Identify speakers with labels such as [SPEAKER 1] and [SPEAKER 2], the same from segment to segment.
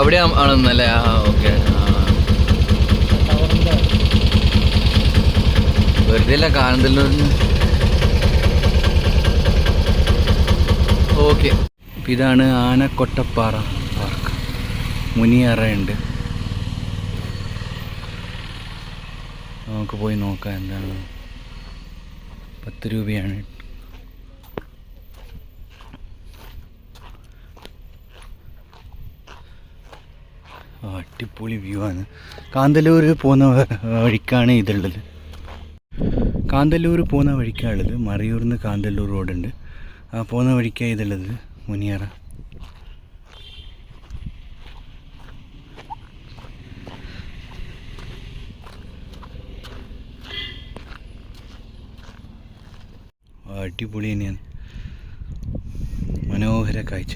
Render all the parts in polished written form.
[SPEAKER 1] അവിടെ ആണെന്നല്ലേ? ആ ഓക്കെ. വെറുതെ അല്ല കാണുന്നല്ലോ. ഓക്കെ, ഇതാണ് ആനക്കൊട്ടപ്പാറ പാർക്ക്. മുനിയറയുണ്ട്. നമുക്ക് പോയി നോക്കാം എന്താണ്. 10 രൂപയാണ്. അടിപൊളി വ്യൂ ആണ്. കാന്തല്ലൂർ പോകുന്ന വഴിക്കാണ് ഇതുള്ളത്. കാന്തല്ലൂർ പോകുന്ന വഴിക്കാണുള്ളത്. മറയൂരിൽ നിന്ന് കാന്തല്ലൂർ റോഡുണ്ട്. ആ പോകുന്ന വഴിക്കാണ് ഇതുള്ളത്, മുനിയറ. അടിപൊളി തന്നെയാണ്, മനോഹര കാഴ്ച.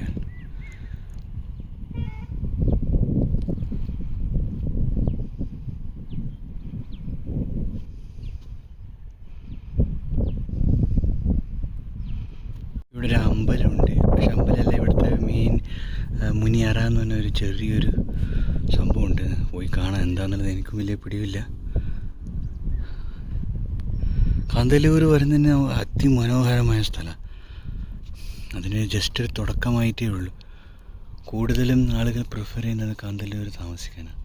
[SPEAKER 1] ഇവിടെ ഒരു അമ്പലമുണ്ട്. പക്ഷെ അമ്പലമല്ല, ഇവിടുത്തെ മെയിൻ മുനിയറ എന്ന് പറഞ്ഞൊരു ചെറിയൊരു സംഭവമുണ്ട്. പോയി കാണാൻ എന്താണെന്നുള്ളത് എനിക്കും വലിയ പിടിയില്ല. കാന്തല്ലൂർ വരുന്നതിന് അതിമനോഹരമായ സ്ഥലമാണ്. അതിന് ജസ്റ്റ് ഒരു തുടക്കമായിട്ടേ ഉള്ളൂ. കൂടുതലും ആളുകൾ പ്രിഫർ ചെയ്യുന്നത് കാന്തല്ലൂർ താമസിക്കാനാണ്,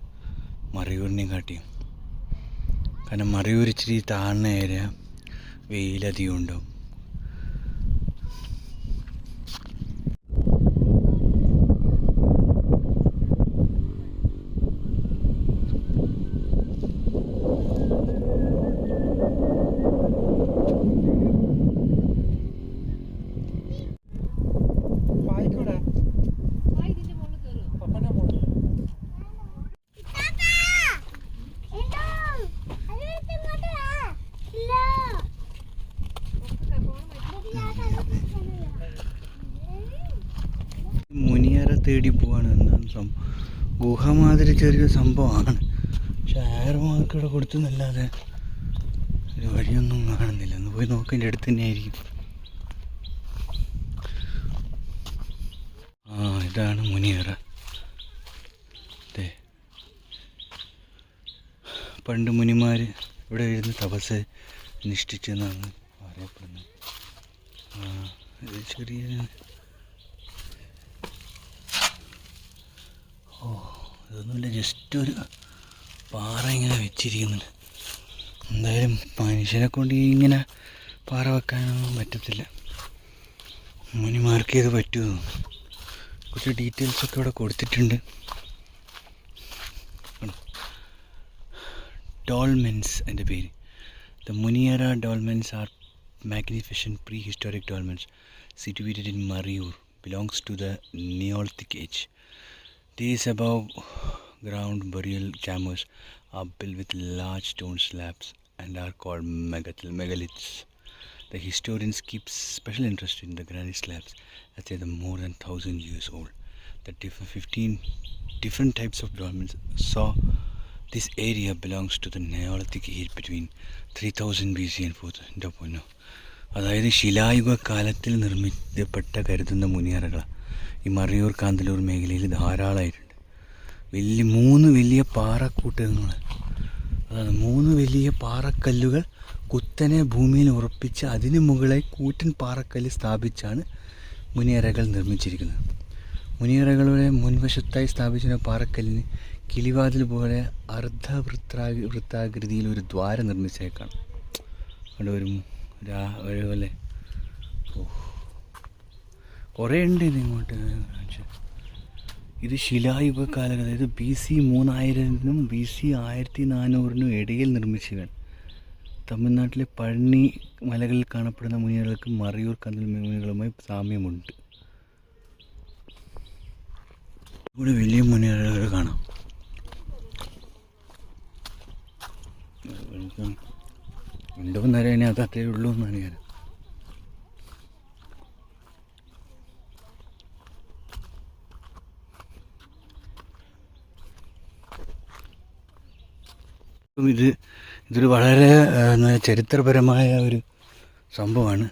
[SPEAKER 1] മറയൂരിനെയും കാട്ടിയും. കാരണം മറയൂർ ഇച്ചിരി താഴ്ന്ന ഏരിയ, വെയിലധികം ഉണ്ടാവും. മുനിയറ തേടി പോവാണ്. എന്താണ് ഗുഹ മാതിരി ചെറിയൊരു സംഭവമാണ്. പക്ഷെ ആയിരമാർക്ക് ഇവിടെ കൊടുത്തെന്നല്ലാതെ ഒരു വഴിയൊന്നും കാണുന്നില്ല. ഒന്ന് പോയി നോക്കേണ്ട അടുത്ത് തന്നെ ആയിരിക്കും. ഇതാണ് മുനിയറ. പണ്ട് മുനിമാർ ഇവിടെ ഇരുന്ന് തപസ് അനുഷ്ഠിച്ചെന്നാണ് പറയപ്പെടുന്നത്. ഇത് ചെറിയ ഇതൊന്നുമില്ല, ജസ്റ്റ് ഒരു പാറ ഇങ്ങനെ വെച്ചിരിക്കുന്നുണ്ട്. എന്തായാലും മനുഷ്യനെ കൊണ്ട് ഇങ്ങനെ പാറ വെക്കാനൊന്നും പറ്റത്തില്ല. മുനിമാർക്ക് ഇത് പറ്റുമോ? കുറച്ച് ഡീറ്റെയിൽസൊക്കെ ഇവിടെ കൊടുത്തിട്ടുണ്ട്. ഡോൾമെൻസ് എൻ്റെ പേര്. The Muniera dolmens are magnificent prehistoric dolmens situated in Mariyur, belongs to the Neolithic age. These above ground burial chambers are built with large stone slabs and are called megaliths. The historians keep special interest in the granite slabs as they are more than 1,000 years old. The 15 different types of dolmens saw this area belongs to the Neolithic age between 3000 BC and 4000. അതായത് ശിലായുഗ കാലത്തിൽ നിർമ്മിക്കപ്പെട്ട കരുതുന്ന മുനിയറകളാണ് ഈ മറയൂർ കാന്തല്ലൂർ മേഖലയിൽ ധാരാളമായിട്ടുണ്ട്. 3 വലിയ പാറക്കൂട്ടങ്ങൾ, അതാണ് 3 വലിയ പാറക്കല്ലുകൾ കുത്തനെ ഭൂമിയിൽ ഉറപ്പിച്ച് അതിന് മുകളിൽ കൂറ്റൻ പാറക്കല്ല് സ്ഥാപിച്ചാണ് മുനിയറകൾ നിർമ്മിച്ചിരിക്കുന്നത്. മുനിയറകളുടെ മുൻവശത്തായി സ്ഥാപിച്ച പാറക്കല്ലിന് കിളിവാതിൽ പോലെ വൃത്താകൃതിയിൽ ഒരു ദ്വാരം നിർമ്മിച്ചേക്കാണ്. അവിടെ ഒരു പോലെ കുറേ ഉണ്ട് ഇതിങ്ങോട്ട്. ഇത് ശിലായുഗ കാലഘട്ടം, അതായത് BC 3000-നും BC 1400-നും ഇടയിൽ നിർമ്മിച്ചതാണ്. തമിഴ്നാട്ടിലെ പഴനി മലകളിൽ കാണപ്പെടുന്ന മുനിയറകൾക്ക് മറയൂർ കാന്തല്ലൂർ മുനികളുമായി സാമ്യമുണ്ട്. ഇവിടെ വലിയ മുനിയറകൾ കാണാം. ഉണ്ടോന്ന് അറിയാൻ അത് അത്രയേ ഉള്ളൂ എന്നാണ് ഞാൻ. ഇതൊരു വളരെ ചരിത്രപരമായ ഒരു സംഭവമാണ്.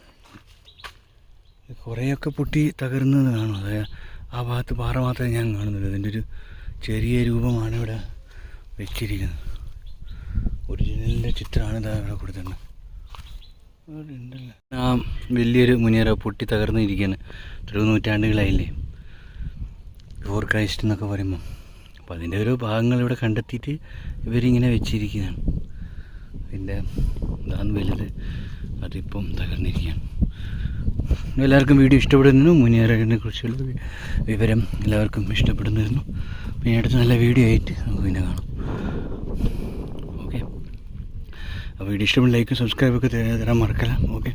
[SPEAKER 1] കുറേയൊക്കെ പൊട്ടി തകർന്നത് കാണും. അതായത് ആ ഭാഗത്ത് പാറ മാത്രമേ ഞാൻ കാണുന്നുള്ളൂ. അതിൻ്റെ ഒരു ചെറിയ രൂപമാണ് ഇവിടെ വെച്ചിരിക്കുന്നത്. ഒറിജിനലിൻ്റെ ചിത്രമാണ് ഇതാ ഇവിടെ കൊടുത്തിട്ടുണ്ട്. ആ വലിയൊരു മുനിയറ പൊട്ടി തകർന്നിരിക്കുകയാണ്. എത്രയോ നൂറ്റാണ്ടുകളായില്ലേ, ഫോർ ക്രൈസ്റ്റ് എന്നൊക്കെ പറയുമ്പോൾ. അപ്പോൾ അതിൻ്റെ ഓരോ ഭാഗങ്ങൾ ഇവിടെ കണ്ടെത്തിയിട്ട് ഇവരിങ്ങനെ വെച്ചിരിക്കുന്നതാണ്. അതിൻ്റെ ഇതാണ് വലുത്, അതിപ്പം തകർന്നിരിക്കുകയാണ്. എല്ലാവർക്കും വീഡിയോ ഇഷ്ടപ്പെടുന്നു. മുനിയറയെ കുറിച്ചുള്ള വിവരം എല്ലാവർക്കും ഇഷ്ടപ്പെടുന്നിരുന്നു. പിന്നെ അടുത്ത നല്ല വീഡിയോ ആയിട്ട് നമുക്ക് പിന്നെ കാണാം. ഓക്കെ, ആ വീഡിയോ ഇഷ്ടപ്പെടുന്ന ലൈക്കും സബ്സ്ക്രൈബൊക്കെ തരാൻ മറക്കല. ഓക്കെ.